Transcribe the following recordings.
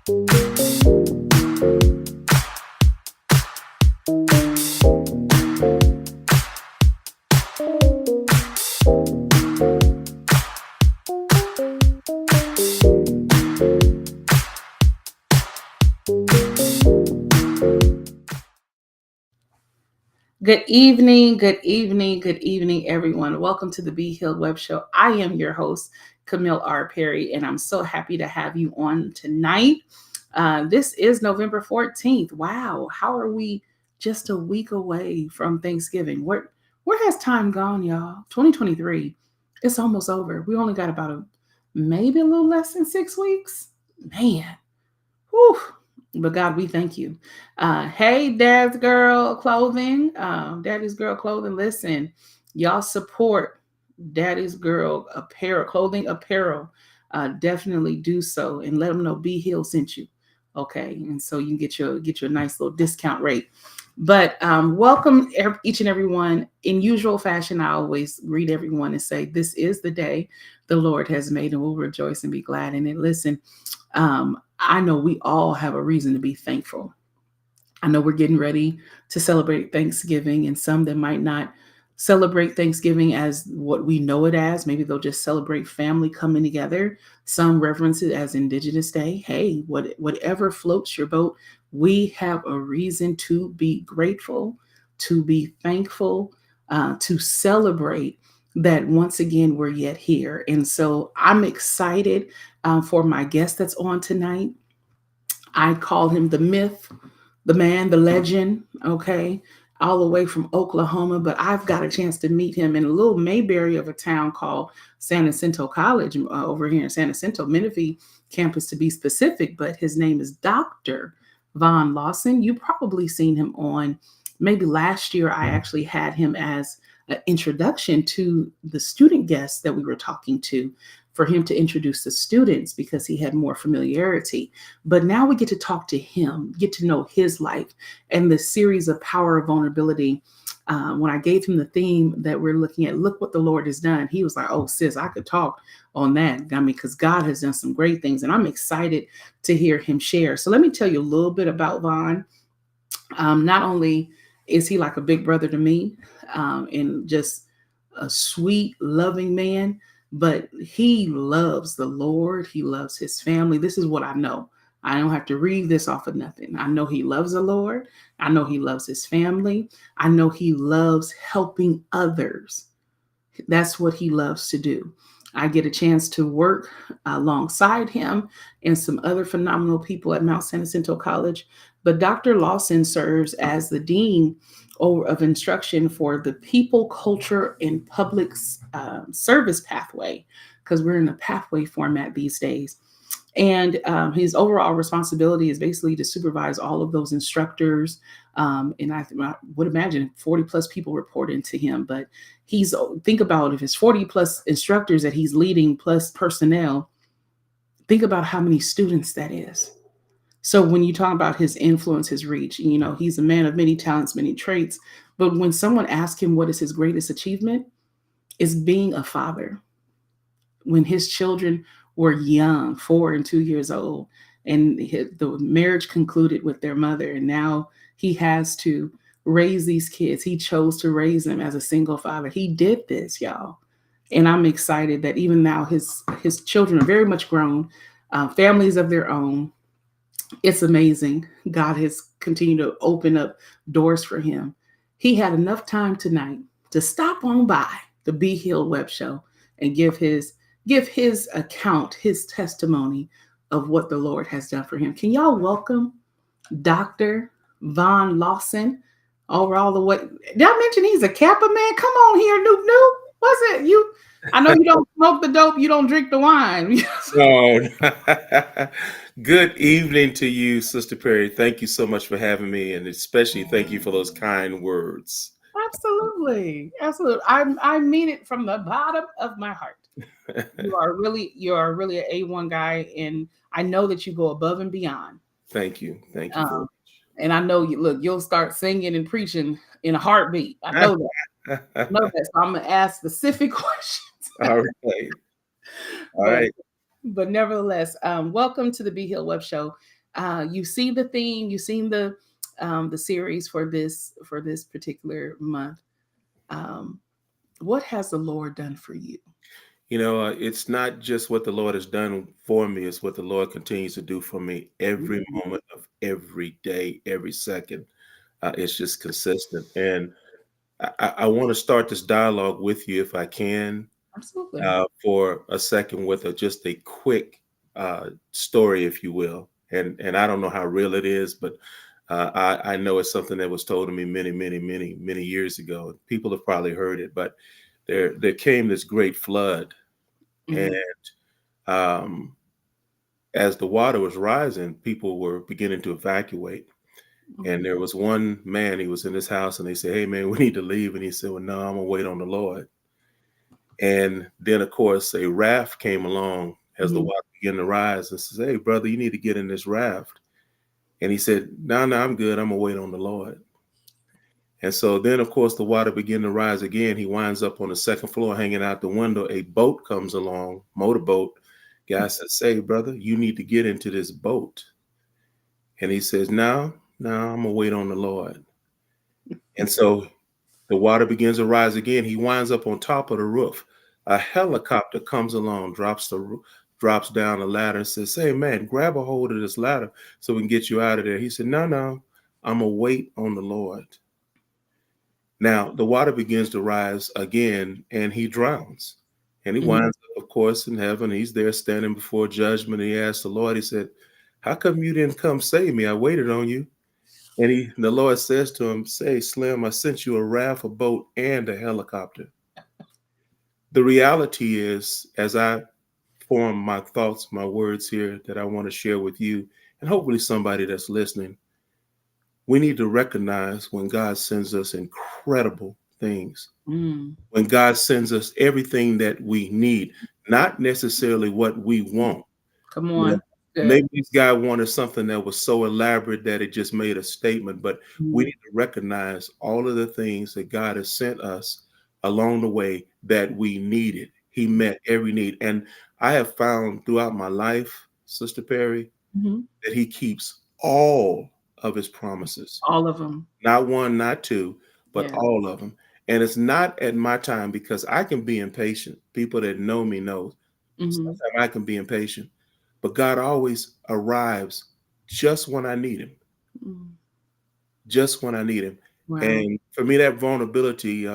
Good evening, good evening, good evening, everyone. Welcome to the Be Healed Web Show. I am your host, Camille R. Perry, and I'm so happy to have you on tonight. This is November 14th. Wow, how are we just a week away from Thanksgiving? Where has time gone, y'all? 2023, it's almost over. We only got about maybe a little less than 6 weeks. Man, whew. But God, we thank you. Hey, Dad's Girl Clothing. Daddy's Girl Clothing. Listen, y'all support Daddy's Girl apparel, clothing apparel. Definitely do so and let them know Be Healed sent you. Okay, and so you can get your nice little discount rate. But welcome each and every one. In usual fashion, I always greet everyone and say, "This is the day the Lord has made, and we'll rejoice and be glad in it." Listen, I know we all have a reason to be thankful. I know we're getting ready to celebrate Thanksgiving, and some that might not celebrate Thanksgiving as what we know it as. Maybe they'll just celebrate family coming together. Some reverence it as Indigenous Day. Hey, whatever floats your boat, we have a reason to be grateful, to be thankful, to celebrate that once again we're yet here. And so I'm excited for my guest that's on tonight. I call him the myth, the man, the legend, okay, all the way from Oklahoma. But I've got a chance to meet him in a little Mayberry of a town called San Jacinto College over here in San Jacinto, Menifee campus to be specific. But his name is Dr. Von Lawson. You probably seen him on maybe last year. I actually had him as an introduction to the student guests that we were talking to, for him to introduce the students because he had more familiarity. But now we get to talk to him, get to know his life and the series of Power of Vulnerability. When I gave him the theme that we're looking at, look what the Lord has done, he was like, oh, sis, I could talk on that. I mean, because God has done some great things, and I'm excited to hear him share. So let me tell you a little bit about Von. Not only is he like a big brother to me, and just a sweet, loving man, but he loves the Lord. He loves his family. This is what I know. I don't have to read this off of nothing. I know he loves the Lord. I know he loves his family. I know he loves helping others. That's what he loves to do. I get a chance to work alongside him and some other phenomenal people at Mount San Jacinto College. But Dr. Lawson serves as the dean of instruction for the People, Culture, and Public Service pathway, because we're in a pathway format these days. And his overall responsibility is basically to supervise all of those instructors. And I would imagine 40 plus people reporting to him. But think about if it's 40 plus instructors that he's leading plus personnel, think about how many students that is. So when you talk about his influence, his reach, he's a man of many talents, many traits. But when someone asks him what is his greatest achievement, it's being a father. When his children were young, 4 and 2 years old, and the marriage concluded with their mother, and now he has to raise these kids. He chose to raise them as a single father. He did this, y'all. And I'm excited that even now his children are very much grown, families of their own. It's amazing. God has continued to open up doors for him. He had enough time tonight to stop on by the Be Healed Web Show and give his account, his testimony of what the Lord has done for him. Can y'all welcome Dr. Von Lawson over all the way? Did I mention he's a Kappa man? Come on here, Noop. What's it? I know you don't smoke the dope, you don't drink the wine. No. Good evening to you, Sister Perry. Thank you so much for having me, and especially thank you for those kind words. Absolutely. I mean it from the bottom of my heart. You are really an A1 guy, and I know that you go above and beyond. Thank you. Thank you. And I know you'll start singing and preaching in a heartbeat. I know that. So I'm gonna ask specific questions. All right. But nevertheless, welcome to the Be Healed Web Show. You see the theme, you've seen the series for this particular month. Um, what has the Lord done for you? It's not just what the Lord has done for me, it's what the Lord continues to do for me every Mhm. moment of every day, every second. It's just consistent. And I want to start this dialogue with you, if I can, Absolutely. for a second with just a quick story, if you will. And I don't know how real it is, but I know it's something that was told to me many, many, many, many years ago. People have probably heard it, but there came this great flood, and Mhm. um, as the water was rising, people were beginning to evacuate. And Mhm. there was one man, he was in his house, and they said, "Hey, man, we need to leave." And he said, "Well, no, I'm gonna wait on the Lord." And then, of course, a raft came along as the Mhm. water began to rise and says, "Hey, brother, you need to get in this raft." And he said, "No, no, I'm good. I'm gonna wait on the Lord." And so then, of course, the water began to rise again. He winds up on the second floor, hanging out the window. A boat comes along, motorboat. Guy says, "Say, brother, you need to get into this boat." And he says, "No, no, I'm gonna wait on the Lord." And so the water begins to rise again. He winds up on top of the roof. A helicopter comes along, drops down a ladder and says, "Hey, man, grab a hold of this ladder so we can get you out of there." He said, "No, no, I'm gonna wait on the Lord." Now the water begins to rise again, and he drowns. And he Mhm. winds up, of course, in heaven. He's there standing before judgment. He asked the Lord, he said, "How come you didn't come save me? I waited on you." And the Lord says to him, "Say, Slim, I sent you a raft, a boat, and a helicopter." The reality is, as I form my thoughts, my words here that I want to share with you, and hopefully somebody that's listening, we need to recognize when God sends us incredible things, Mm. when God sends us everything that we need, not necessarily what we want. Come You know, on. Good. maybe this guy wanted something that was so elaborate that it just made a statement, but we need Mhm. to recognize all of the things that God has sent us along the way that we needed. He met every need. And I have found throughout my life, Sister Perry, Mhm. that he keeps all of his promises. All of them. Not one, not two, but Yeah. all of them. And it's not at my time because I can be impatient. People that know me know Mhm. sometimes I can be impatient, but God always arrives just when I need him, Mm. just when I need him. Wow. And for me, that vulnerability,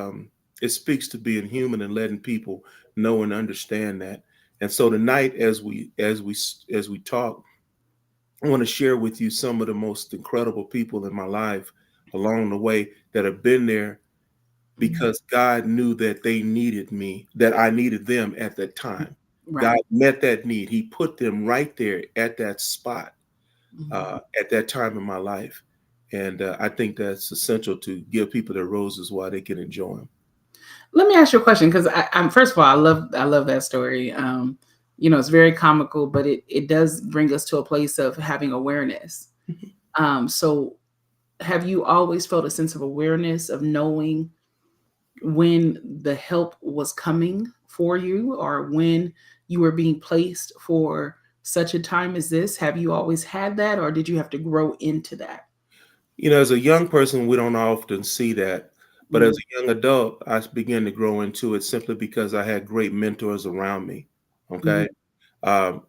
it speaks to being human and letting people know and understand that. And so tonight, as we talk, I want to share with you some of the most incredible people in my life along the way that have been there Mhm. because God knew that they needed me, that I needed them at that time. God Right. met that need. He put them right there at that spot, Mhm. at that time in my life. And I think that's essential to give people their roses while they can enjoy them. Let me ask you a question because I'm first of all, I love that story. It's very comical, but it does bring us to a place of having awareness. So have you always felt a sense of awareness of knowing when the help was coming for you or when you were being placed for such a time as this? Have you always had that or did you have to grow into that? As a young person, we don't often see that. But as Mm, a young adult, I began to grow into it simply because I had great mentors around me. mhm. Okay.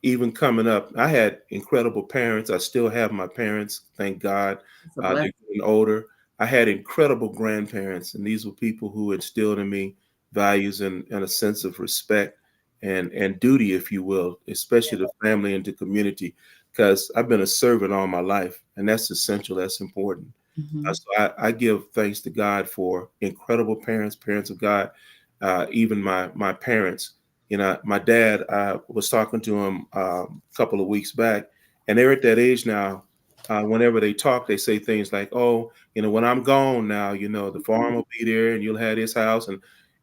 Even coming up, I had incredible parents. I still have my parents, thank God. It's a They're blessing. getting older. I had incredible grandparents, and these were people who instilled in me values and a sense of respect and duty, if you will, especially to family and to community, because I've been a servant all my life, and that's essential. That's important. Mhm. So I give thanks to God for incredible parents, parents of God, even my parents. My dad, I was talking to him a couple of weeks back, and they're at that age now. Whenever they talk, they say things like, "Oh, when I'm gone now, the farm will be there, and you'll have this house."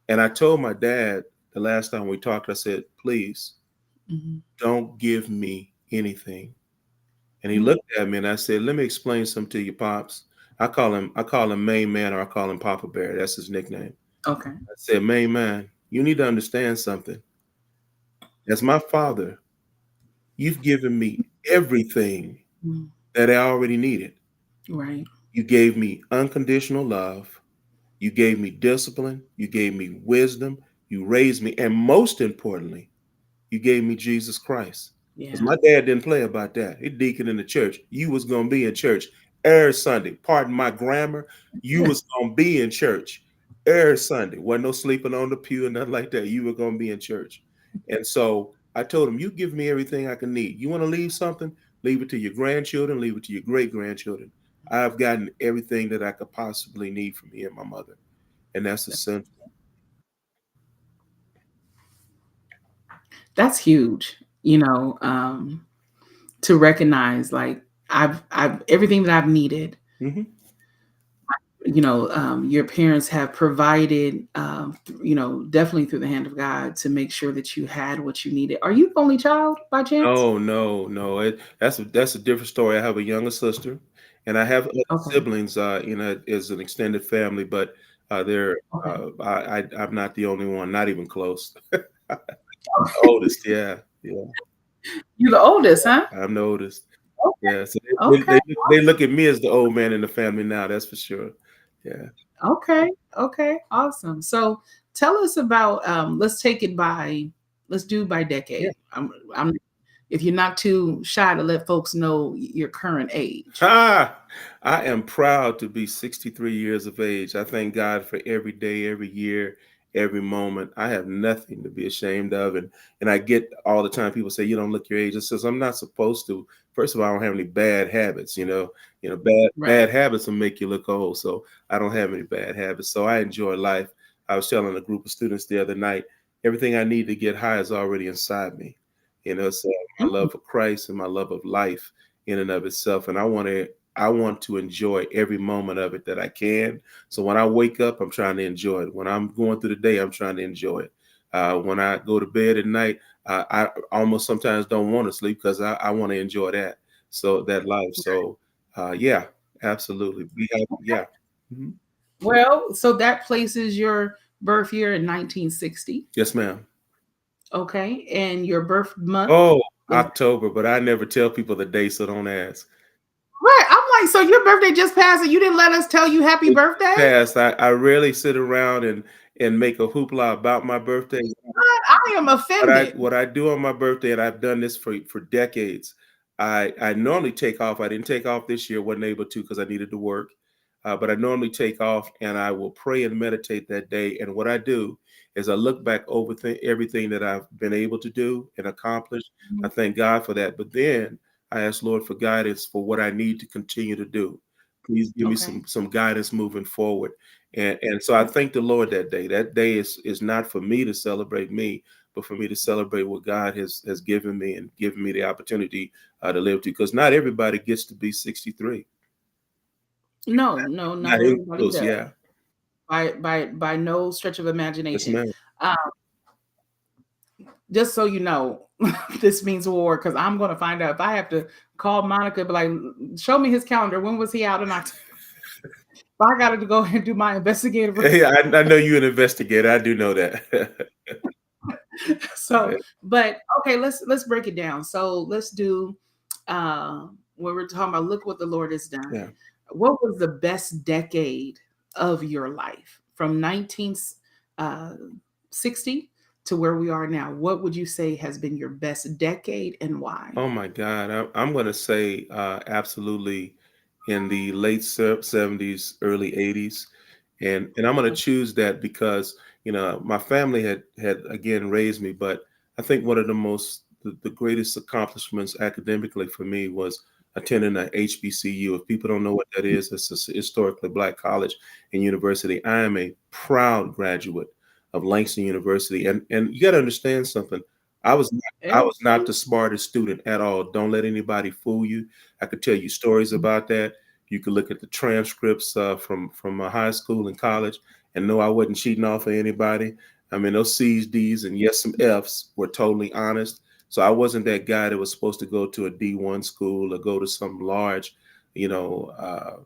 And I told my dad the last time we talked, I said, "Please Mhm. don't give me anything." And he Mm. looked at me and I said, "Let me explain something to you, Pops." I call him Main Man, or I call him Papa Bear. That's his nickname. Okay. I said, "Main Man, you need to understand something. As my father, You've given me everything Mm. that I already needed. Right. You gave me unconditional love. You gave me discipline. You gave me wisdom. You raised me. And most importantly, you gave me Jesus Christ. Because Yeah. my dad didn't play about that. He deacon in the church. You was gonna be in church every Sunday. Pardon my grammar. You was gonna be in church every Sunday. Wasn't no sleeping on the pew and nothing like that. You were gonna be in church. And so I told him, you give me everything I can need. You want to leave something? Leave it to your grandchildren, leave it to your great grandchildren. I've gotten everything that I could possibly need from me and my mother. And that's essential. That's huge. To recognize like I've everything that I've needed. Hmm. Your parents have provided, definitely through the hand of God to make sure that you had what you needed. Are you the only child by chance? No, no, no. That's a different story. I have a younger sister, and I have other Okay. siblings. As an extended family, but they're Okay. I'm not the only one. Not even close. Oldest, yeah, yeah. You're the oldest, huh? I'm the oldest. Okay. Yeah, so Okay. they look at me as the old man in the family now. That's for sure. Yeah, Okay. Okay. Awesome. So tell us about let's take it by let's do by yeah. decade. I'm if you're not too shy to let folks know your current age. Ha! I am proud to be 63 years of age. I thank God for every day, every year, every moment. I have nothing to be ashamed of. And I get all the time people say, you don't look your age. It says I'm not supposed to. First of all, I don't have any bad habits, bad Right. habits will make you look old. So I don't have any bad habits. So I enjoy life. I was telling a group of students the other night, everything I need to get high is already inside me. So my Mm. love for Christ and my love of life in and of itself. And I want to enjoy every moment of it that I can. So when I wake up, I'm trying to enjoy it. When I'm going through the day, I'm trying to enjoy it. When I go to bed at night, I almost sometimes don't want to sleep because I want to enjoy that life. So yeah, absolutely. Yeah. Mhm. Well, so that places your birth year in 1960. Yes, ma'am. Okay. And your birth month Oh, is October, but I never tell people the day, so don't ask. right. I'm like, so your birthday just passed and you didn't let us tell you happy It birthday? passed. I rarely sit around and make a hoopla about my birthday. What? I am What I offended. what I do on my birthday, and I've done this for decades. I normally take off. I didn't take off this year. Wasn't able to because I needed to work. But I normally take off, and I will pray and meditate that day. And what I do is I look back over everything that I've been able to do and accomplish. I Mhm. thank God for that. But then I ask Lord for guidance for what I need to continue to do. Please give me Okay. some guidance moving forward. And so I thank the Lord that day. That day is not for me to celebrate me, but for me to celebrate what God has given me and given me the opportunity to live to. Because not everybody gets to be 63. No, no, Not not even everybody close. does. Yeah. By no stretch of Yes, imagination. ma'am. Um, just so you know, this means war because I'm going to find out if I have to call Monica, be like, show me his calendar. When was he out in October? I got to go and do my investigative Hey, report. I know you an investigator. I do know that. So, but okay, let's break it down. So let's do when we're talking about look what the Lord has done. Yeah. What was the best decade of your life from 1960 to where we are now? What would you say has been your best decade and why? Oh my God. I'm going to say absolutely in the late 70s, early 80s. And I'm going to choose that because, my family had again raised me, but I think one of the greatest accomplishments academically for me was attending a HBCU. If people don't know what that is, it's a historically black college and university. I am a proud graduate of Langston University. And you got to understand something. I was I Okay. was not the smartest student at all. Don't let anybody fool you. I could tell you stories about that. You could look at the transcripts from high school and college and know I wasn't cheating off of anybody. I mean, those C's, D's, and yes, some F's were totally honest. So I wasn't that guy that was supposed to go to a D1 school or go to some large, you know, uh,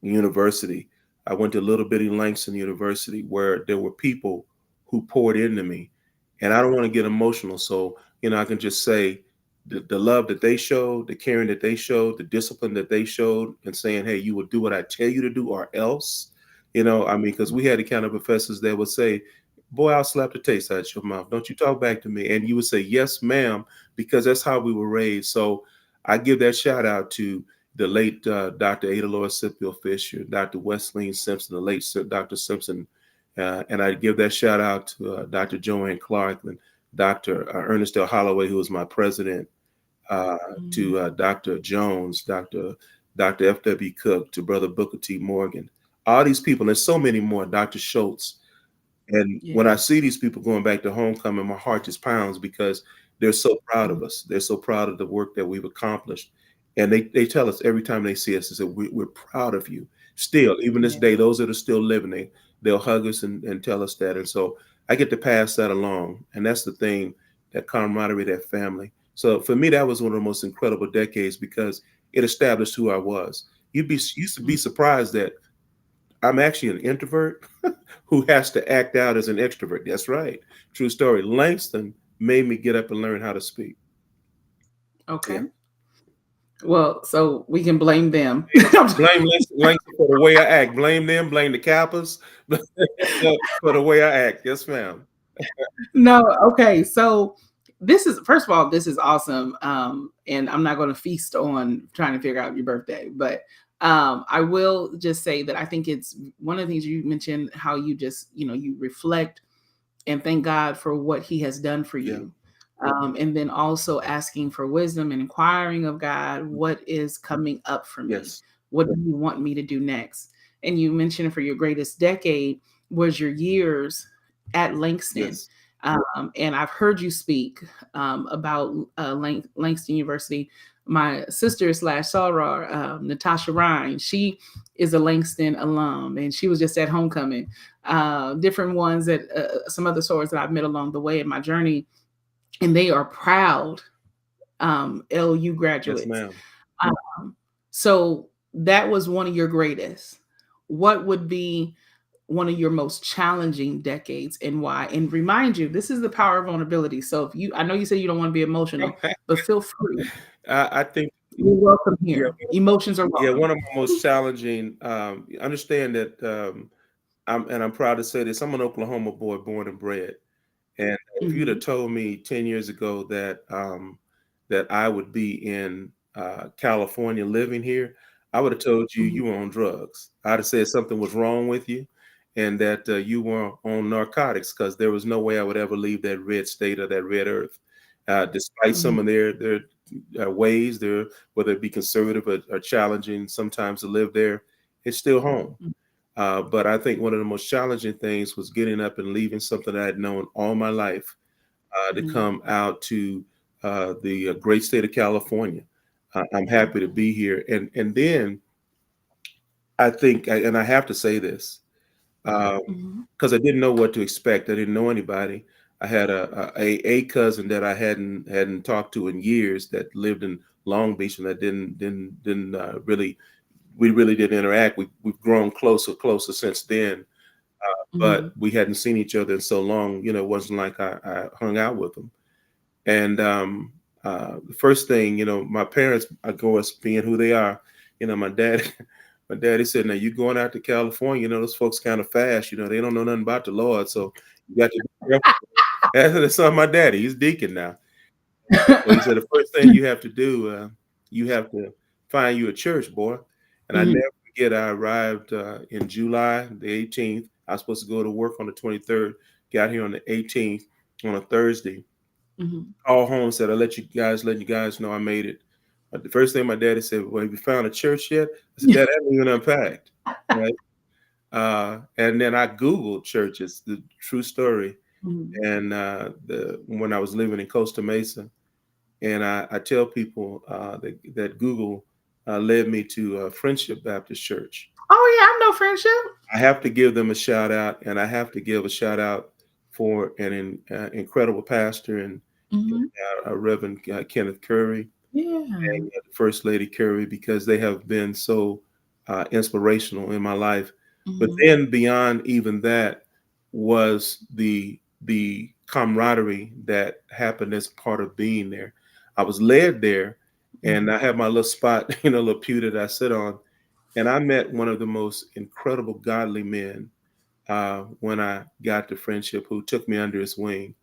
university. I went to little bitty Langston University where there were people who poured into me. And I don't want to get emotional. So, I can just say the love that they showed, the caring that they showed, the discipline that they showed, and saying, "Hey, you will do what I tell you to do, or else." I mean, because we had the kind of professors that would say, "Boy, I'll slap the taste out your mouth. Don't you talk back to me." And you would say, "Yes, ma'am," because that's how we were raised. So I give that shout out to the late Dr. Adalora Scipio Fisher, Dr. Wesleyan Simpson, the late Dr. Simpson, and I give that shout out to Dr. Joanne Clark and Dr. Ernest L. Holloway, who was my president, to Dr. Jones, Dr. F.W. Cook, to Brother Booker T. Morgan. All these people, there's so many more, Dr. Schultz. And when I Yeah. see these people going back to homecoming, my heart just pounds because they're so proud of us. They're so proud of the work that we've accomplished. And they tell us every time they see us, they say, we're proud of you. Still, even this Yeah. day, those that are still living, they'll hug us and tell us that. And so I get to pass that along. And that's the thing, that camaraderie, that family. So for me, that was one of the most incredible decades because it established who I was. Used to be surprised that I'm actually an introvert who has to act out as an extrovert. That's right. True story. Langston made me get up and learn how to speak. Yeah. Okay. Well, so we can blame them. Blame Langston for the way I act. Blame them. Blame the Kappas for the way I act. Yes, ma'am. No, okay. So this is, first of all, this is awesome. And I'm not going to feast on trying to figure out your birthday, but I will just say that I think it's one of the things you mentioned, how you just, you reflect and thank God for what He has done for Yeah. you. And then also asking for wisdom and inquiring of God, what is coming up for me? Yes. What do you want me to do next? And you mentioned for your greatest decade was your years at Langston. Yes. And I've heard you speak about Langston University. My sister slash soror, Natasha Ryan, she is a Langston alum, and she was just at homecoming. Different ones that some other sorors that I've met along the way in my journey, and they are proud LU Yes, graduates. ma'am. Um, so that was one of your greatest. What would be one of your most challenging decades and why? And remind you, this is the power of vulnerability. So if you, I know you say you don't want to be emotional, but feel free. I think, You're welcome yeah, here. Emotions are yeah, welcome. one of my most challenging, understand that, I'm proud to say this, I'm an Oklahoma boy, born and bred. And if you'd have Mhm, told me 10 years ago that I would be in California living here, I would have told you mhm, you were on drugs. I'd have said something was wrong with you and that you were on narcotics because there was no way I would ever leave that red state or that red earth. Despite mhm, some of their ways, whether it be conservative or challenging sometimes to live there, it's still home. mhm, But I think one of the most challenging things was getting up and leaving something I had known all my life to mhm, come out to the great state of California. I'm happy to be here, and then I think, and I have to say this mhm, because I didn't know what to expect. I didn't know anybody. I had a cousin that I hadn't talked to in years that lived in Long Beach, and I didn't really we really didn't interact. We've grown closer since then, but mhm, we hadn't seen each other in so long. It wasn't like I hung out with them. And the first thing, my parents, I go as being who they are. My dad, my daddy said, "Now you going out to California? Those folks kind of fast. They don't know nothing about the Lord, so you got to be careful." That's on my daddy. He's deacon now. So he said, "The first thing you have to do, you have to find you a church, boy." And I mhm, never forget, I arrived in July the 18th. I was supposed to go to work on the 23rd. Got here on the 18th on a Thursday. mhm. All home, said, "I let you guys know I made it." But the first thing my daddy said, "Well, have you found a church yet?" I said, "Dad, I haven't even unpacked." Right. And then I Googled churches, the true story. Mhm. And when I was living in Costa Mesa, and I tell people that Google led me to Friendship Baptist Church. Oh yeah, I know friendship. I have to give them a shout out, and I have to give a shout out for an incredible pastor and Mhm. Reverend Kenneth Curry Yeah. and First Lady Curry, because they have been so inspirational in my life. But Mhm, then beyond even that was the camaraderie that happened as part of being there. I was led there, and Mhm. I have my little spot, little pew that I sit on, and I met one of the most incredible godly men when I got to friendship, who took me under his wing.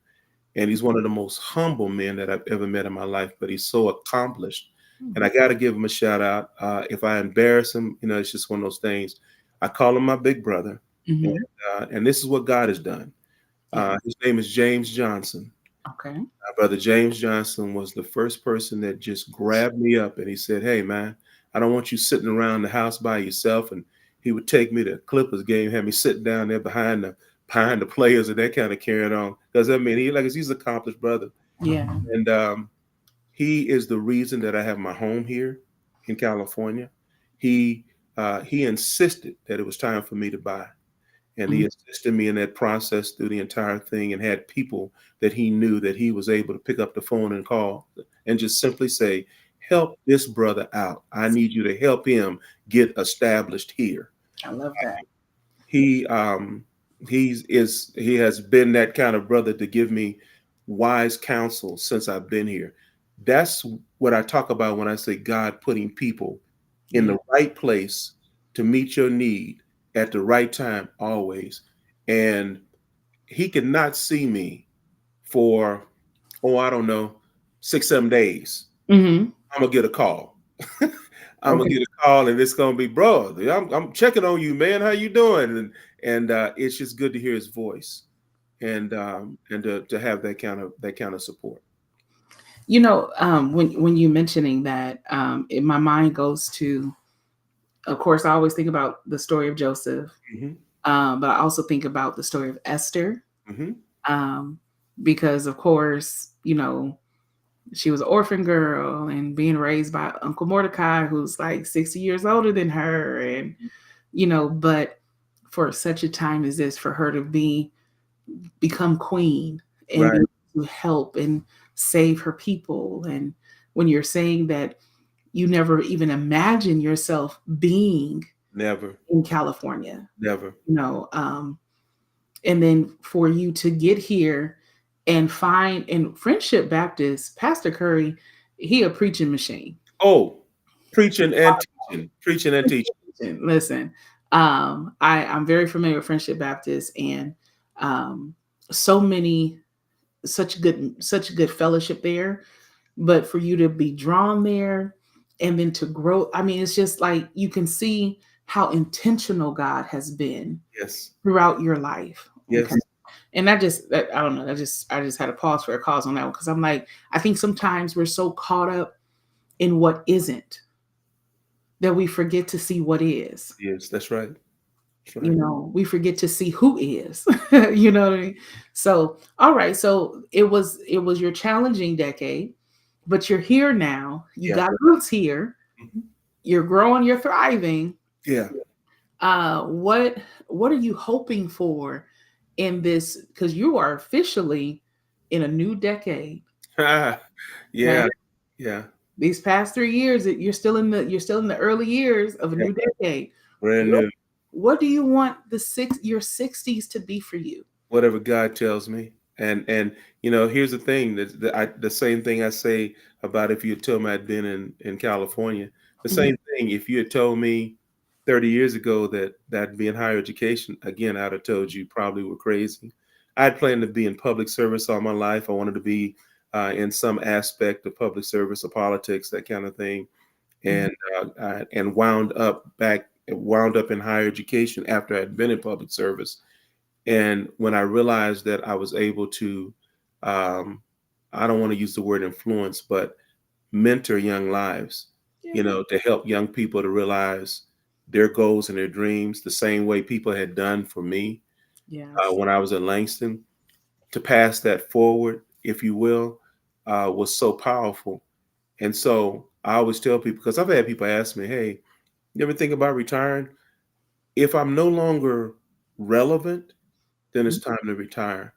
And he's one of the most humble men that I've ever met in my life, but he's so accomplished. And I Mhm. got to give him a shout out. If I embarrass him, it's just one of those things. I call him my big brother. And, Mhm. and this is what God has done. Yeah. His name is James Johnson. Okay. Brother James Johnson was the first person that just grabbed me up and he said, "Hey, man, I don't want you sitting around the house by yourself." And he would take me to Clippers game, have me sitting down there behind the players and that kind of carrying on. Because I mean, he's an accomplished brother. Yeah. And he is the reason that I have my home here in California. He he insisted that it was time for me to buy, and he Mhm. assisted me in that process through the entire thing, and had people that he knew that he was able to pick up the phone and call and just simply say, "Help this brother out. I need you to help him get established here." I love that. He he has been that kind of brother to give me wise counsel since I've been here. That's what I talk about when I say God putting people in Yeah. the right place to meet your need at the right time always. And he could not see me for, oh, I don't know, 6 7 days. Mhm. I'm gonna get a call. I'm gonna Okay. get a call, and it's gonna be, bro. I'm checking on you, man. How you doing? And it's just good to hear his voice, and to have that kind of support. When you mentioning that, my mind goes to, of course, I always think about the story of Joseph, Hmm. but I also think about the story of Esther, Hmm. um, because, of course, she was an orphan girl and being raised by Uncle Mordecai, who's like 60 years older than her. And, but for such a time as this, for her to become queen and be Right. able to help and save her people. And when you're saying that you never even imagine yourself being Never. in California, Never. you know, um, and then for you to get here and find in Friendship Baptist, Pastor Curry, he a preaching machine. Oh, preaching and teaching. Preaching and teaching. Listen, I'm very familiar with Friendship Baptist, and um, so many such good fellowship there. But for you to be drawn there and then to grow, I mean, it's just like you can see how intentional God has been Yes. throughout your life. Okay. Yes. And I don't know, I just had to pause for a cause on that one because I'm like, I think sometimes we're so caught up in what isn't that we forget to see what is. Yes. That's right. That's right. We forget to see who is. You know what I mean? So, all right. So it was your challenging decade, but you're here now. You Yeah. got roots here. Mhm. You're growing. You're thriving. Yeah. What are you hoping for in this? Because you are officially in a new decade. Okay, Yeah. Yeah. these past 3 years, you're still in the early years of a Yeah. new decade. Brand What new. what do you want your 60s to be for you? Whatever God tells me. And here's the thing, that the same thing I say about if you had told me I'd been in California. The Mhm. same thing if you had told me 30 years ago that'd be in higher education, again, I'd have told you probably were crazy. I'd planned to be in public service all my life. I wanted to be in some aspect of public service or politics, that kind of thing, Mhm. and wound up in higher education after I'd been in public service. And when I realized that I was able to, um, I don't want to use the word influence, but mentor young lives, Yeah. to help young people to realize their goals and their dreams the same way people had done for me Yes. when I was at Langston, to pass that forward, if you will, was so powerful. And so I always tell people, because I've had people ask me, "Hey, you ever think about retiring?" If I'm no longer relevant, then Mhm. it's time to retire.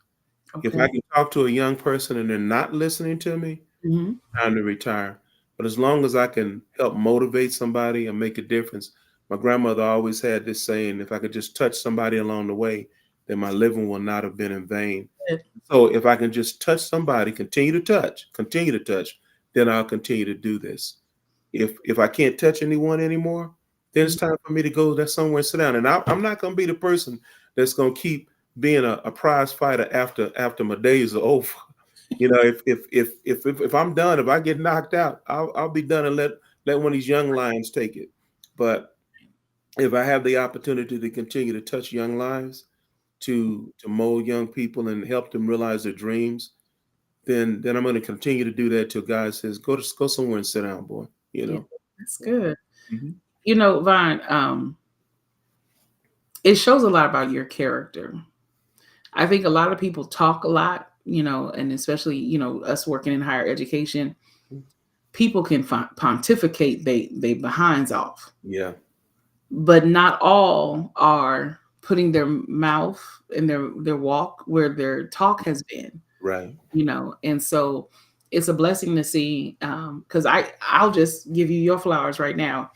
If Okay. I can talk to a young person and they're not listening to me, Mhm. time to retire. But as long as I can help motivate somebody and make a difference, my grandmother always had this saying, if I could just touch somebody along the way, then my living will not have been in vain. Good. So if I can just touch somebody, continue to touch, then I'll continue to do this. If I can't touch anyone anymore, then it's time for me to go there somewhere and sit down. And I'm not going to be the person that's going to keep being a prize fighter after my days are over. You know, if I'm done, if I get knocked out, I'll be done and let one of these young lions take it. But if I have the opportunity to continue to touch young lives, to mold young people and help them realize their dreams, then I'm going to continue to do that till God says, go somewhere and sit down, boy. You Yeah, know. that's good. Mhm. You know, Vaughn, it shows a lot about your character. I think a lot of people talk a lot, and especially, us working in higher education, people can pontificate they behinds off, Yeah. but not all are putting their mouth and their walk where their talk has been, Right. and so it's a blessing to see, because I'll just give you your flowers right now,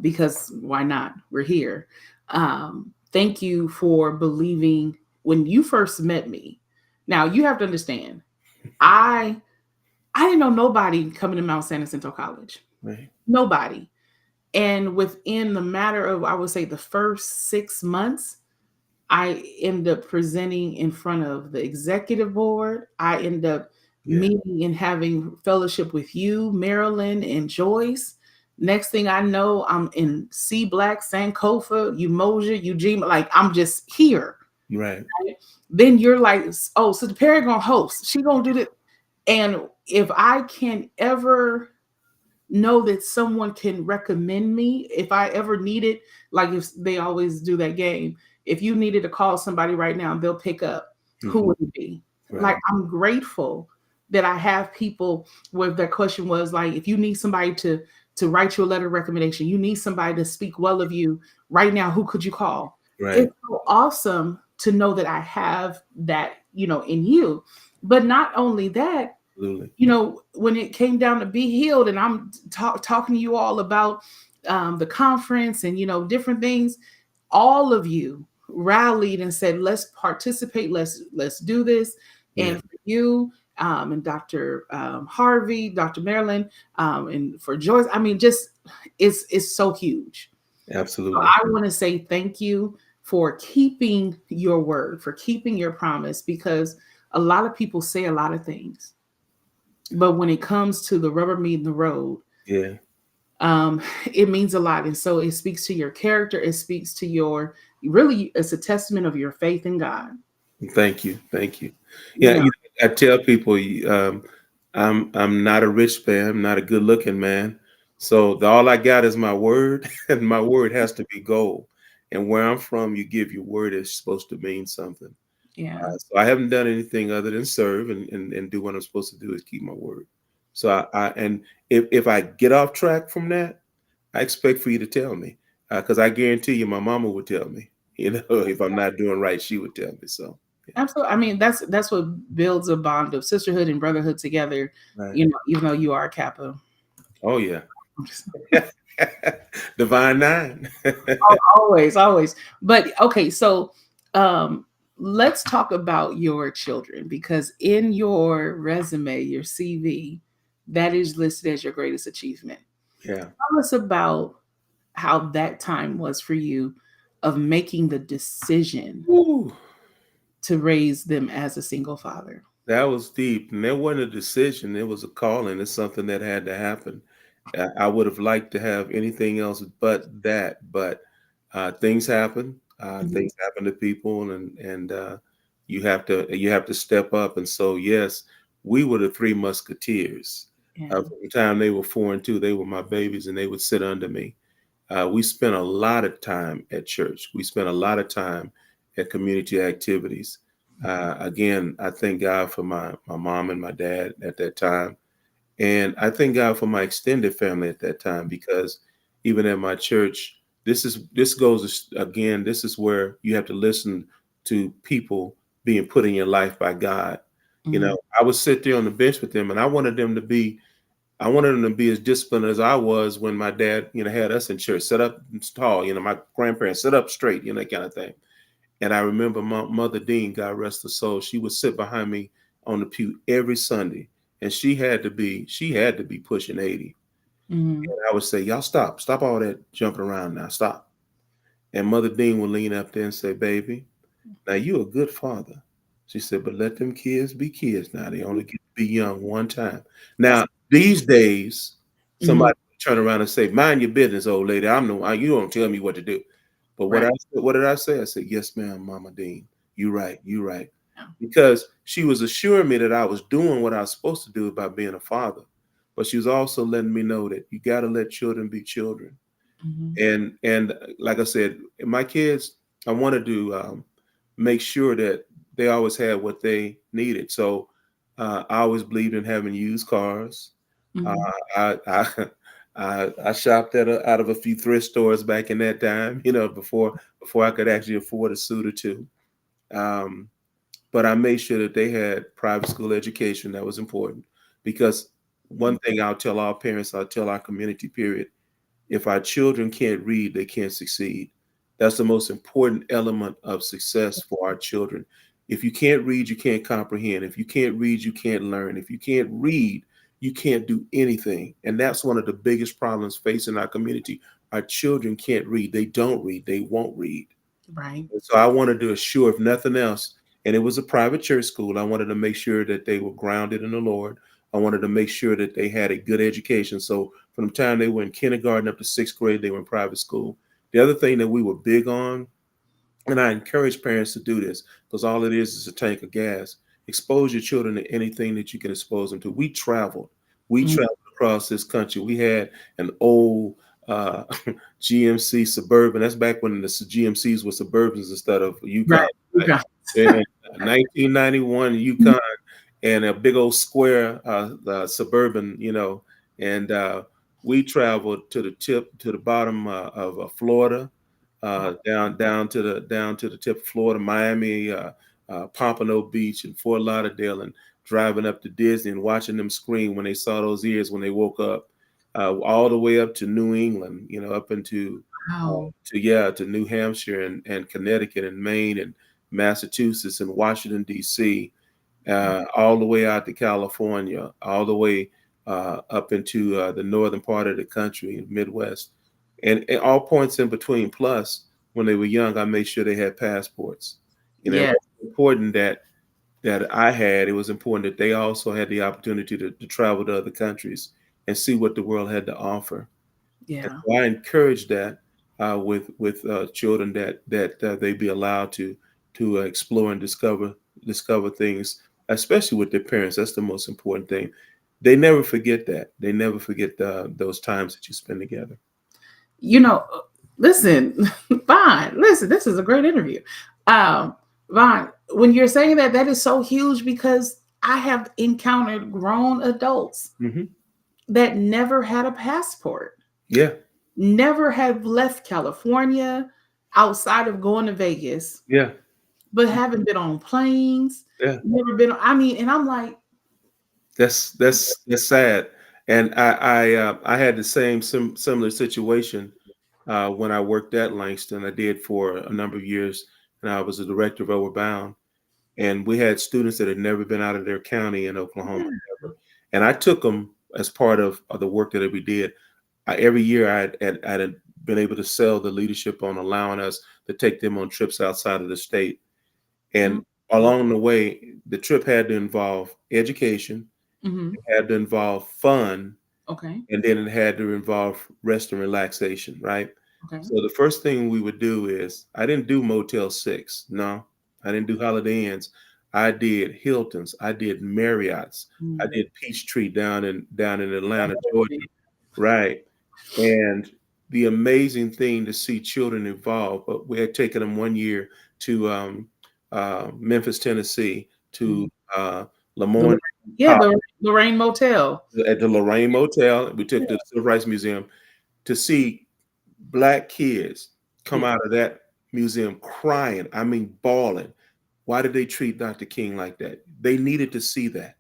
because why not? We're here. Thank you for believing when you first met me. Now you have to understand, I I didn't know nobody coming to Mount San Jacinto College. Right. Nobody. And within the matter of, I would say, the first 6 months, I end up presenting in front of the executive board. I end up Yeah. meeting and having fellowship with you, Marilyn and Joyce. Next thing I know, I'm in C Black, Sankofa, Umoja, Eugene. Like, I'm just here. Right. Right? Then you're like, oh, so the Perry gonna host. She gonna do that. And if I can ever know that someone can recommend me, if I ever needed, like if they always do that game, if you needed to call somebody right now, they'll pick up. Who Mhm. would it be? Like, Right. I'm grateful that I have people where their question was like, if you need somebody to write you a letter of recommendation, you need somebody to speak well of you right now, who could you call? Right. It's so awesome to know that I have that, in you. But not only that, Absolutely. when it came down to Be Healed, and I'm talking to you all about the conference and, different things, all of you rallied and said, let's participate, let's do this. Yeah. And for you, and Dr. Harvey, Dr. Marilyn, and for Joyce, I mean, just it's so huge. So Absolutely. I want to say thank you for keeping your word, for keeping your promise, because a lot of people say a lot of things, but when it comes to the rubber meeting the road, Yeah. um, it means a lot. And so it speaks to your character. It speaks to your, really, it's a testament of your faith in God. Thank you. Thank you. You Yeah. know, I tell people, I'm not a rich man. I'm not a good looking man. So all I got is my word, and my word has to be gold. And where I'm from, you give your word is supposed to mean something. yeah, So I haven't done anything other than serve and do what I'm supposed to do is keep my word. So and if I get off track from that, I expect for you to tell me, because I guarantee you, my mama would tell me. You know, if I'm not doing right, she would tell me. So absolutely. I mean, that's what builds a bond of sisterhood and brotherhood together. yeah. Right. Even though you are a Kappa. Oh yeah. Divine Nine. Always, always. But okay, so um let's talk about your children, because in your resume, your CV, that is listed as your greatest achievement. Yeah. Tell us about how that time was for you of making the decision Woo. to raise them as a single father. That was deep, and that wasn't a decision. It was a calling. It's something that had to happen. I would have liked to have anything else but that, but things happen. Mhm. Things happen to people, and you have to step up. And so, yes, we were the three musketeers. Yeah. From the time they were 4 and 2, they were my babies, and they would sit under me. We spent a lot of time at church. We spent a lot of time at community activities. Again, I thank God for my mom and my dad at that time. And I thank God for my extended family at that time, because even at my church, this is where you have to listen to people being put in your life by God. You Mhm. know, I would sit there on the bench with them, and I wanted them to be as disciplined as I was when my dad, had us in church, set up tall, my grandparents set up straight, that kind of thing. And I remember Mother Dean, God rest her soul, she would sit behind me on the pew every Sunday, and she had to be pushing 80. Mm-hmm. And I would say, y'all stop all that jumping around now, stop. And Mother Dean would lean up there and say, baby, now you a good father. She said, but let them kids be kids now. They only get to be young one time. That's Now, these days, mm-hmm. somebody would turn around and say, mind your business, old lady. You don't tell me what to do. But Right. what did I say? I said, yes, ma'am, Mama Dean. You right, you right. Yeah. Because she was assuring me that I was doing what I was supposed to do by being a father. But she was also letting me know that you got to let children be children. Mm-hmm. And like I said, my kids, I wanted to make sure that they always had what they needed. So I always believed in having used cars. Uh, Mm-hmm. I I shopped out of a few thrift stores back in that time, before I could actually afford a suit or two. Um, but I made sure that they had private school education. That was important because one thing I'll tell our parents, I'll tell our community, period, if our children can't read, they can't succeed. That's the most important element of success for our children. If you can't read, you can't comprehend. If you can't read, you can't learn. If you can't read, you can't do anything. And that's one of the biggest problems facing our community. Our children can't read. They don't read. They won't read. Right. And so I wanted to assure, if nothing else, and it was a private church school, I wanted to make sure that they were grounded in the Lord. I wanted to make sure that they had a good education. So from the time they were in kindergarten up to sixth grade, they were in private school. The other thing that we were big on, and I encourage parents to do this because all it is a tank of gas. Expose your children to anything that you can expose them to. We traveled. We Mm-hmm. traveled across this country. We had an old uh, GMC Suburban. That's back when the GMCs were Suburbans instead of Yukon. Right. You Right? got And 1991 Yukon and a big old square Suburban, and we traveled to the bottom of Florida, down to the tip of Florida, Miami, Pompano Beach, and Fort Lauderdale, and driving up to Disney and watching them scream when they saw those ears when they woke up, all the way up to New England, up into wow. to New Hampshire and Connecticut and Maine and Massachusetts and Washington D.C., all the way out to California, all the way up into the northern part of the country, Midwest, and all points in between. Plus, when they were young, I made sure they had passports. It Yeah. was important that I had. It was important that they also had the opportunity to travel to other countries and see what the world had to offer. And Yeah. so I encourage that with children that they be allowed to explore and discover things, especially with their parents. That's the most important thing. They never forget that. They never forget those times that you spend together. You know, listen, Vaughn, listen, this is a great interview. Um, Vaughn, when you're saying that, that is so huge because I have encountered grown adults Hmm. that never had a passport, Yeah, never have left California outside of going to Vegas, yeah, but haven't been on planes, yeah. never been, I mean, and I'm like, That's sad. And I had the same similar situation when I worked at Langston. I did for a number of years, and I was a director of Overbound. And we had students that had never been out of their county in Oklahoma ever. And I took them as part of the work that we did. Every year I'd been able to sell the leadership on allowing us to take them on trips outside of the state. And along the way, the trip had to involve education, mm-hmm. it had to involve fun, Okay, and then it had to involve rest and relaxation, right? okay, So the first thing we would do is I didn't do Motel 6. No, I didn't do Holiday Inns. I did Hiltons. I did Marriott's. I mm. did Peachtree down in Atlanta, Georgia, right? And the amazing thing to see children evolve. But we had taken them one year to Memphis, Tennessee, to Mm. uh, The, Lemoyne yeah, College, the Lorraine Motel. at the Lorraine Motel. We Yeah, took to the Civil Rights Museum to see Black kids come yeah, out of that museum crying. I mean, bawling. Why did they treat Dr. King like that? They needed to see that.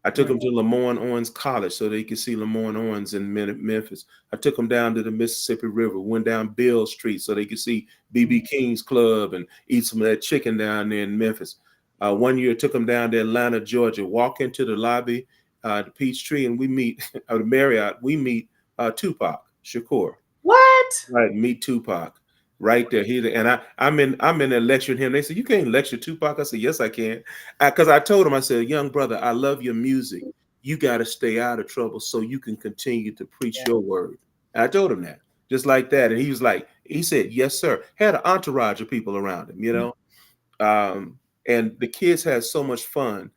I took right. them to Lemoyne Owens College so they could see Lemoyne Owens in Memphis. I took them down to the Mississippi River, went down Bill Street so they could see Mm. BB King's Club and eat some of that chicken down there in Memphis. One year, I took them down to Atlanta, Georgia, walk into the lobby the Peachtree, and we meet the Marriott. We meet Tupac Shakur. What? Right, meet Tupac. Right there. I'm in there lecturing him. They said, "You can't lecture Tupac." I said, "Yes, I can." Because I told him, I said, "Young brother, I love your music. You got to stay out of trouble so you can continue to preach Yeah. your word." And I told him that. Just like that. And he was like, he said, "Yes, sir." Had an entourage of people around him, you know. And the kids had so much fun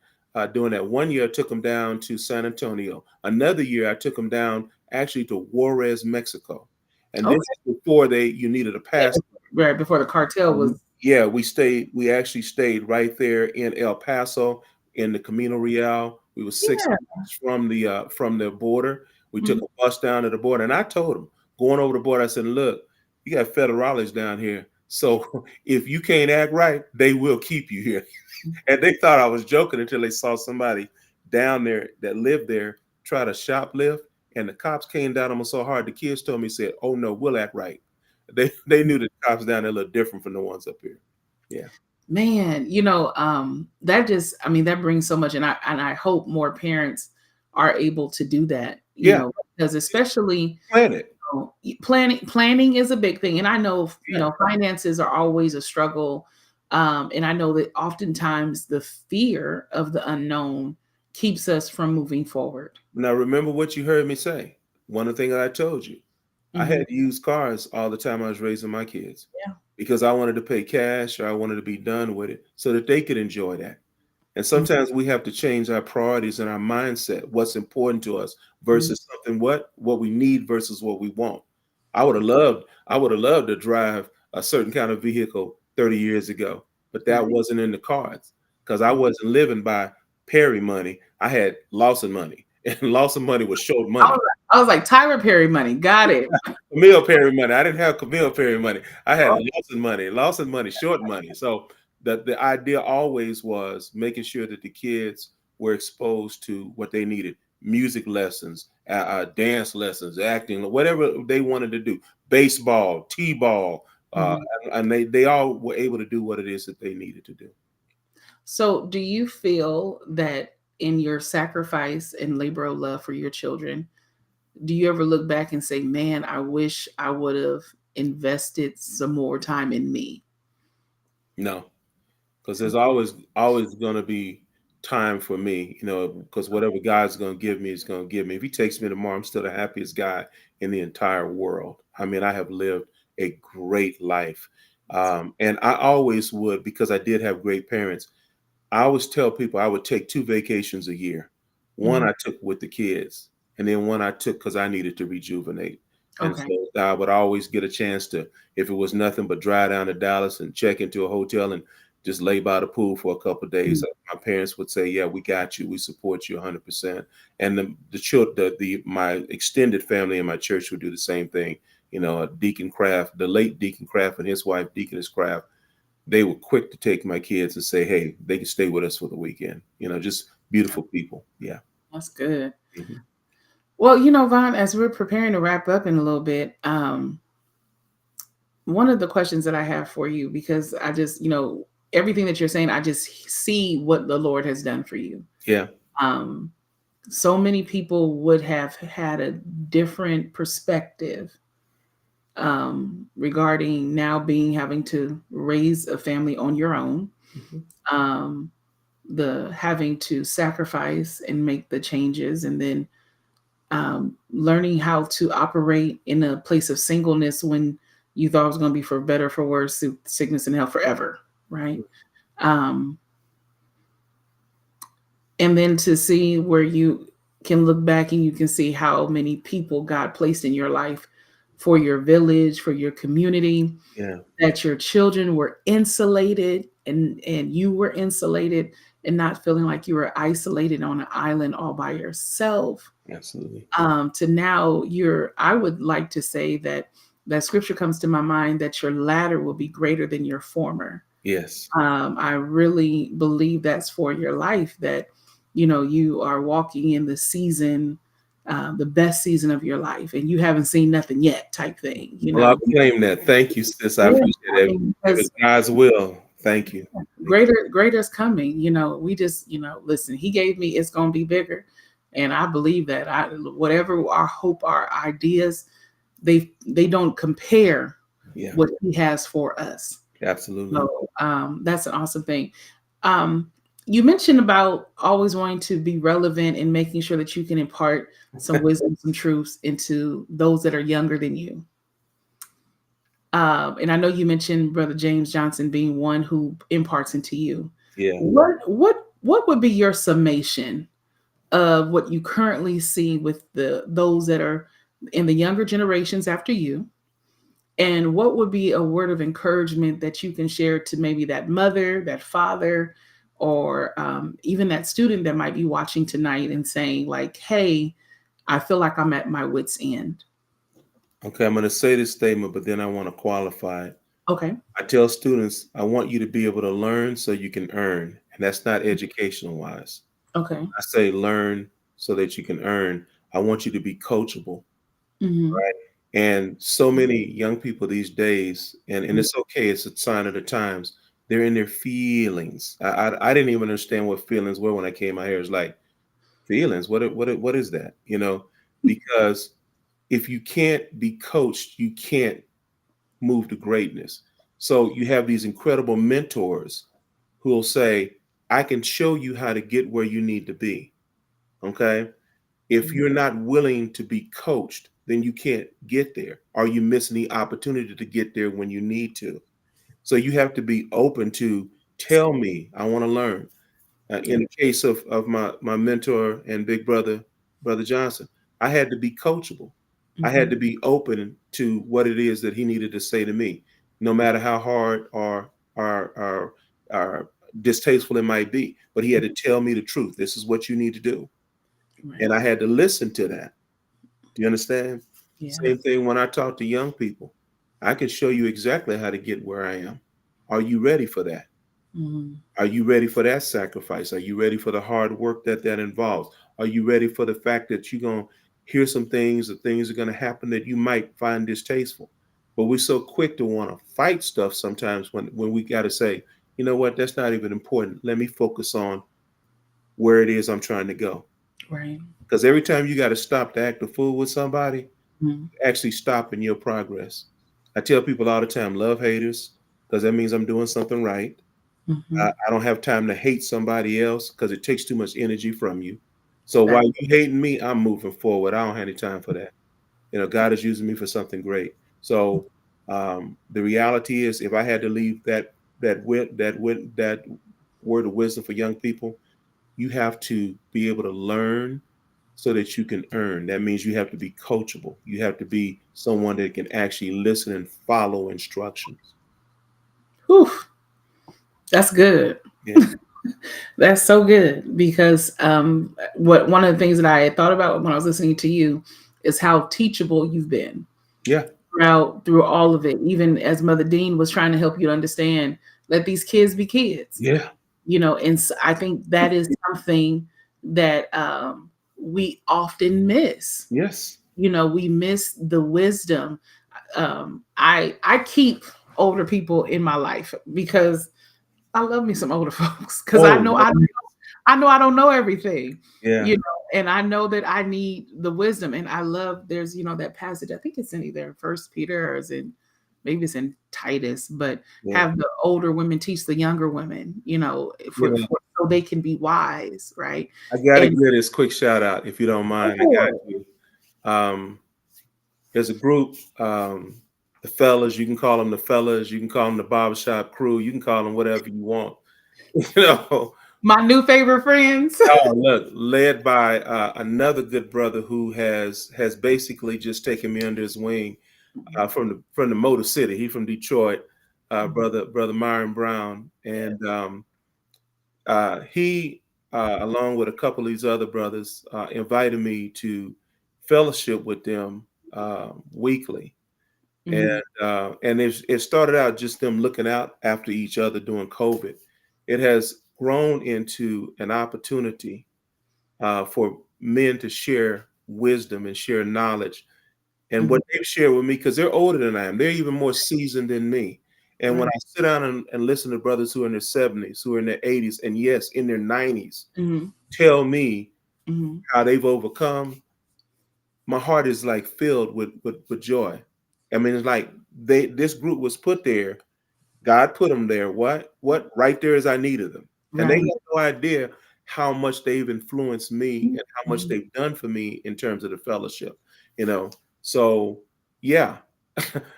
doing that. One year I took them down to San Antonio. Another year I took them down actually to Juarez, Mexico. And this Okay. is before you needed a Yeah, pass. right before the cartel was. Yeah, we actually stayed right there in El Paso in the Camino Real. We were 6 Yeah. hours from the border. We took Mhm. a bus down to the border, and I told them going over the border, I said, "Look, you got federales down here. So if you can't act right, they will keep you here." And they thought I was joking until they saw somebody down there that lived there try to shoplift, and the cops came down on them so hard. The kids told me, said, "Oh no, we'll act right." They knew the cops down there looked different from the ones up here. Yeah. Man, that just, I mean, that brings so much, and I hope more parents are able to do that, Yeah. because especially Plan it. planning is a big thing, and I know Yeah. finances are always a struggle, and I know that oftentimes the fear of the unknown keeps us from moving forward. Now remember what you heard me say. One of the things I told you. I Hmm. had to use cars all the time I was raising my kids Yeah. because I wanted to pay cash or I wanted to be done with it so that they could enjoy that. And sometimes we have to change our priorities and our mindset, what's important to us Mhm. versus something what we need versus what we want. I would have loved to drive a certain kind of vehicle 30 years ago, but that Right. wasn't in the cards because I wasn't living by Perry money. I had Lawson money, and Lawson money was short I money. was I was like Tyler Perry money, got it. Camille Perry money. I didn't have Camille Perry money. I had Lawson money, short money. So the idea always was making sure that the kids were exposed to what they needed: music lessons, dance lessons, acting, whatever they wanted to do, baseball, t-ball, uh, Mhm. and they all were able to do what it is that they needed to do. So, do you feel that in your sacrifice and labor of love for your children, do you ever look back and say, "Man, I wish I would have invested some more time in me"? No, because there's always going to be time for me, because whatever God's going to give me is going to give me. If he takes me tomorrow, I'm still the happiest guy in the entire world. I mean, I have lived a great life. And I always would, because I did have great parents. I always tell people I would take 2 vacations a year. One Mhm. I took with the kids, and then one I took because I needed to rejuvenate. And Okay. so I would always get a chance to, if it was nothing but drive down to Dallas and check into a hotel and just lay by the pool for a couple of days. Mhm. My parents would say, "Yeah, we got you. We support you 100%." And the children, my extended family in my church would do the same thing. Deacon Kraft, the late Deacon Kraft, and his wife Deaconess Kraft, they were quick to take my kids and say, "Hey, they can stay with us for the weekend." Just beautiful people. Yeah. That's good. Mhm. Well, Vaughn, as we're preparing to wrap up in a little bit, one of the questions that I have for you, because I just, everything that you're saying, I just see what the Lord has done for you. Yeah. Um, so many people would have had a different perspective regarding now having to raise a family on your own, Mhm. um, the having to sacrifice and make the changes, and then learning how to operate in a place of singleness when you thought it was going to be for better, for worse, sickness and health forever, right? Um, and then to see where you can look back and you can see how many people God placed in your life for your village, for your community, Yeah. that your children were insulated and you were insulated and not feeling like you were isolated on an island all by yourself. Absolutely. To now I would like to say that scripture comes to my mind that your latter will be greater than your former. Yes. I really believe that's for your life, that you are walking in the season, the best season of your life, and you haven't seen nothing yet, type thing. Well, I'll claim that. Thank you, sis. I Yeah, appreciate I it. mean, If it's because God's will, thank you. Thank you. greater is coming. We just listen. He gave me, it's gonna be bigger, And I believe that whatever our hope, our ideas, they don't compare Yeah, what he has for us. absolutely. So that's an awesome thing. Um, you mentioned about always wanting to be relevant and making sure that you can impart some wisdom, some truths into those that are younger than you. And I know you mentioned Brother James Johnson being one who imparts into you. Yeah. What would be your summation of what you currently see with those that are in the younger generations after you? And what would be a word of encouragement that you can share to maybe that mother, that father, or even that student that might be watching tonight and saying, like, hey, I feel like I'm at my wits' end? Okay, I'm going to say this statement, but then I want to qualify it. Okay. I tell students, I want you to be able to learn so you can earn. And that's not educational wise. Okay. I say learn so that you can earn. I want you to be coachable. Mm-hmm. Right. And so many young people these days, and it's okay, it's a sign of the times, they're in their feelings. I didn't even understand what feelings were when I came out here. It's like, feelings, what is that? Because if you can't be coached, you can't move to greatness. So you have these incredible mentors who will say, I can show you how to get where you need to be. Okay. If Mm-hmm. you're not willing to be coached, then you can't get there, or you miss the opportunity to get there when you need to. So you have to be open to tell me, I want to learn. Yeah. In the case of my mentor and big brother, Brother Johnson, I had to be coachable. I Mm-hmm. had to be open to what it is that he needed to say to me, no matter how hard or distasteful it might be. But he had to tell me the truth. This is what you need to do. Right. And I had to listen to that. Do you understand? Yeah. Same thing when I talk to young people. I can show you exactly how to get where I am. Are you ready for that? Mm-hmm. Are you ready for that sacrifice? Are you ready for the hard work that involves? Are you ready for the fact that you're going to hear some things, that things are going to happen that you might find distasteful? But we're so quick to want to fight stuff sometimes when we got to say, you know what, that's not even important. Let me focus on where it is I'm trying to go. Right. Because every time you got to stop to act a fool with somebody, Mm-hmm. actually stopping your progress. I tell people all the time, love haters, because that means I'm doing something right. Mm-hmm. I don't have time to hate somebody else because it takes too much energy from you. So while That. you hating me, I'm moving forward. I don't have any time for that. God is using me for something great. So the reality is, if I had to leave that word of wisdom for young people, you have to be able to learn so that you can earn. That means you have to be coachable. You have to be someone that can actually listen and follow instructions. Whew, that's good. Yeah. That's so good because what one of the things that I had thought about when I was listening to you is how teachable you've been Yeah. through all of it. Even as Mother Dean was trying to help you to understand, let these kids be kids, Yeah. And I think that is something that we often miss. Yes. We miss the wisdom. I keep older people in my life because I love me some older folks because I Oh, know I don't know everything, yeah. and I know that I need the wisdom. And I love there's that passage. I think it's in either First Peter or is in maybe it's in Titus, but Yeah. have the older women teach the younger women, Yeah. so they can be wise, right? I gotta And give this quick shout out if you don't mind. I got you. Um, there's a group, the fellas, you can call them the fellas, you can call them the barbershop crew, you can call them whatever you want. You know, my new favorite friends. oh look, led by another good brother who has basically just taken me under his wing from the Motor City. He from Detroit, brother Myron Brown, and he, along with a couple of these other brothers, invited me to fellowship with them weekly, and Mhm. it started out just them looking out after each other during COVID. It has grown into an opportunity for men to share wisdom and share knowledge and Mhm. what they've shared with me, because they're older than I am. They're even more seasoned than me. And when Right. I sit down and listen to brothers who are in their 70s, who are in their 80s, and yes, in their 90s, Mhm. tell me Mm-hmm. how they've overcome, my heart is like filled with joy. I mean, it's like this group was put there. God put them there. What right there as I needed them, and they Right. have no idea how much they've influenced me and how much Mhm. they've done for me in terms of the fellowship. You know, so yeah,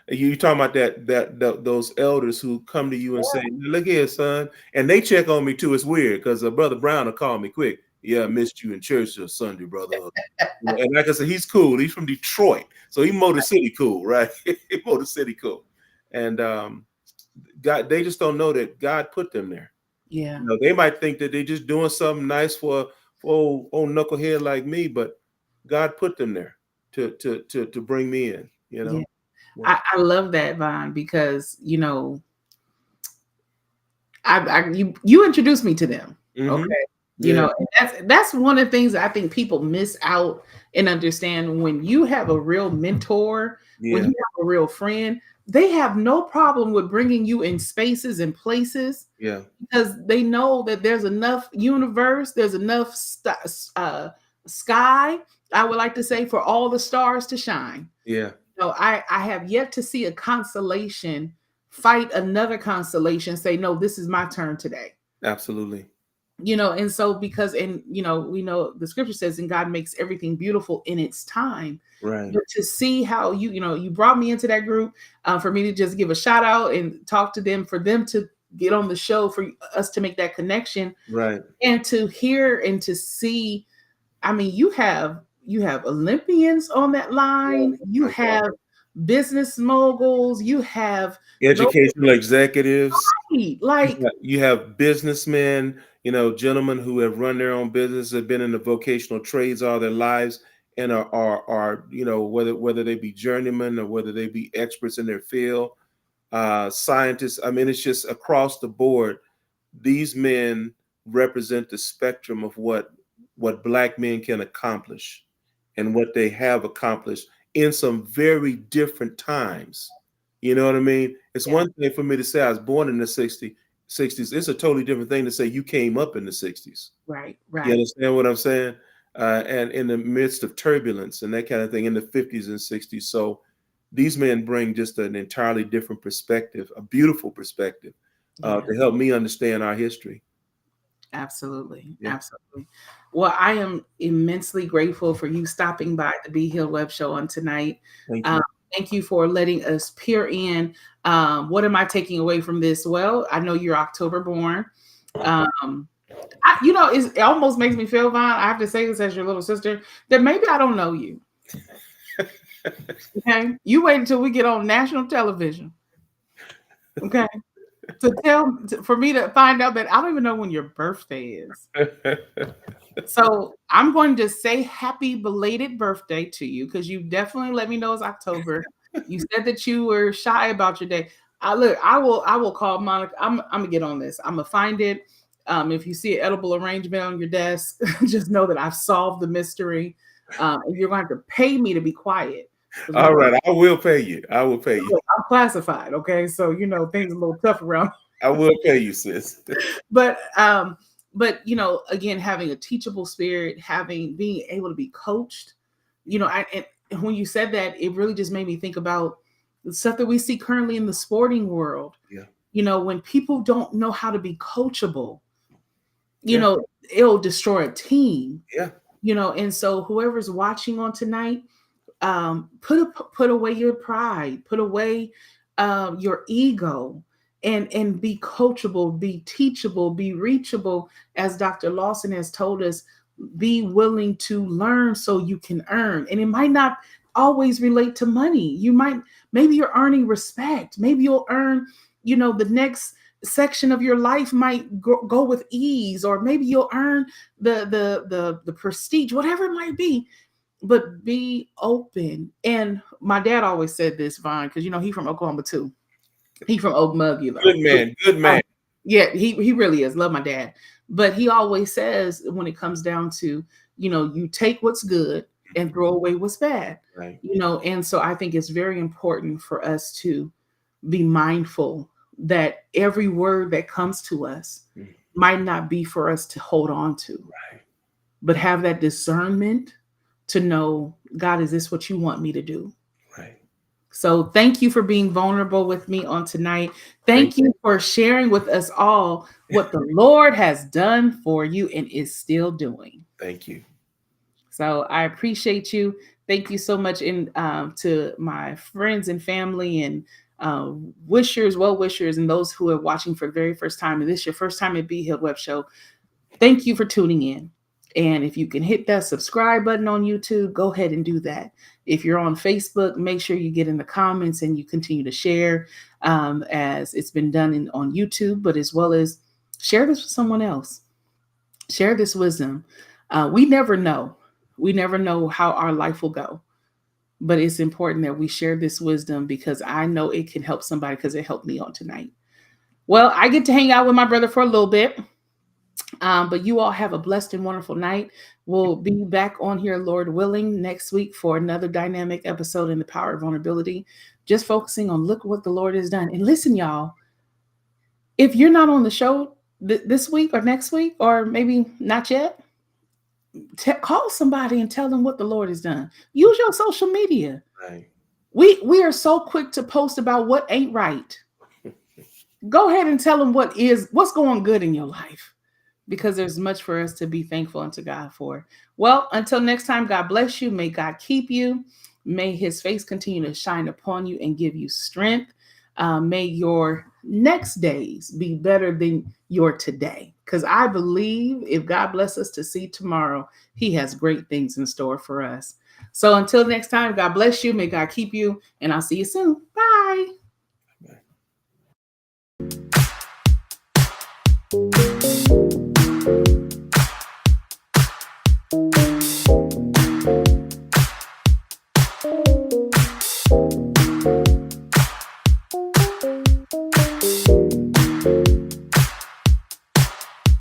you talking about those elders who come to you and say, "Look here, son," and they check on me too. It's weird because Brother Brown will call me quick. Yeah, I missed you in church this Sunday, brother. And like I said, he's cool. He's from Detroit, so he Motor City cool, right? Motor City cool, and God, they just don't know that God put them there. Yeah. You know, they might think that they're just doing something nice for old knucklehead like me, but God put them there to bring me in. You Yeah. know. Yeah. I love that, Vaughn, because you introduced me to them. Mm-hmm. Okay. Yeah. And that's one of the things that I think people miss out and understand. When you have a real mentor, when Yeah. you have a real friend, they have no problem with bringing you in spaces and places, Yeah. because they know that there's enough universe, there's enough sky, I would like to say, for all the stars to shine. Yeah. No, I have yet to see a constellation fight another constellation, say, no, this is my turn today. Absolutely. And so, because, and we know the scripture says, and God makes everything beautiful in its time. Right. But to see how you brought me into that group, for me to just give a shout out and talk to them, for them to get on the show, for us to make that connection, Right. and to hear and to see. I mean, you have Olympians on that Oh line. You my God. have business moguls. You have those, Educational executives. like, You have businessmen, gentlemen who have run their own business, have been in the vocational trades all their lives, and are whether they be journeymen or whether they be experts in their field, scientists. I mean, it's just across the board. These men represent the spectrum of what Black men can accomplish and what they have accomplished in some very different times. You know what I mean? It's yeah, one thing for me to say I was born in the 60s. It's a totally different thing to say you came up in the 60s. right, You right, understand what I'm saying? And in the midst of turbulence and that kind of thing in the 50s and 60s. So these men bring just an entirely different perspective, a beautiful perspective, yeah. to help me understand our history. Absolutely. Yeah. Absolutely. Well, I am immensely grateful for you stopping by the Be Healed Web Show on tonight. Thank Um, you. thank you for letting us peer in. What am I taking away from this? Well, I know you're October born. Um, it almost makes me feel, Vaughn, I have to say this as your little sister, that maybe I don't know you. Okay. You wait until we get on national television. Okay. For me to find out that I don't even know when your birthday is. So I'm going to say happy belated birthday to you, because you definitely let me know it's October. You said that you were shy about your day. I will call Monica. I'm gonna get on this. I'm gonna find it. If you see an edible arrangement on your desk, just know that I've solved the mystery. And you're going to have to pay me to be quiet, because All right, I will pay you. I will pay you. I'm classified. Okay, so things are a little tough around. I will pay you, sis. But again, having a teachable spirit, being able to be coached, and when you said that, it really just made me think about the stuff that we see currently in the sporting world. Yeah. When people don't know how to be coachable, Yeah. it'll destroy a team. Yeah. And so whoever's watching on tonight, put away your pride, put away your ego, and be coachable, be teachable, be reachable. As Dr. Lawson has told us, be willing to learn so you can earn. And it might not always relate to money. Maybe you're earning respect. Maybe you'll earn, the next section of your life might go with ease, or maybe you'll earn the prestige, whatever it might be. But be open. And my dad always said this, Vaughn, because he from Oklahoma too. He from Good Okmulgee. man. Good man. Yeah, he really is. Love my dad. But he always says, when it comes down to, you take what's good and throw away what's bad. Right. And so I think it's very important for us to be mindful that every word that comes to us Mm. might not be for us to hold on to. Right. but have that discernment to know, God, is this what you want me to do? Right. So thank you for being vulnerable with me on tonight. Thank Thank you for sharing with us all what the Lord has done for you and is still doing. Thank you. So I appreciate you. Thank you so much, in to my friends and family and wishers, well wishers, and those who are watching for the very first time. And this is your first time at Be Healed Web Show. Thank you for tuning in. And if you can hit that subscribe button on YouTube, go ahead and do that. If you're on Facebook, make sure you get in the comments and you continue to share, as it's been done on YouTube, but as well as share this with someone else. Share this wisdom. We never know. We never know how our life will go. But it's important that we share this wisdom because I know it can help somebody because it helped me on tonight. Well, I get to hang out with my brother for a little bit. But you all have a blessed and wonderful night. We'll be back on here, Lord willing, next week for another dynamic episode in the power of vulnerability. Just focusing on look what the Lord has done. And listen, y'all, if you're not on the show this week or next week, or maybe not yet, call somebody and tell them what the Lord has done. Use your social media. Right. We are so quick to post about what ain't right. Go ahead and tell them what's going good in your life, because there's much for us to be thankful unto God for. Well, until next time, God bless you. May God keep you. May his face continue to shine upon you and give you strength. May your next days be better than your today. Because I believe if God bless us to see tomorrow, he has great things in store for us. So until next time, God bless you. May God keep you. And I'll see you soon. Bye. Bye.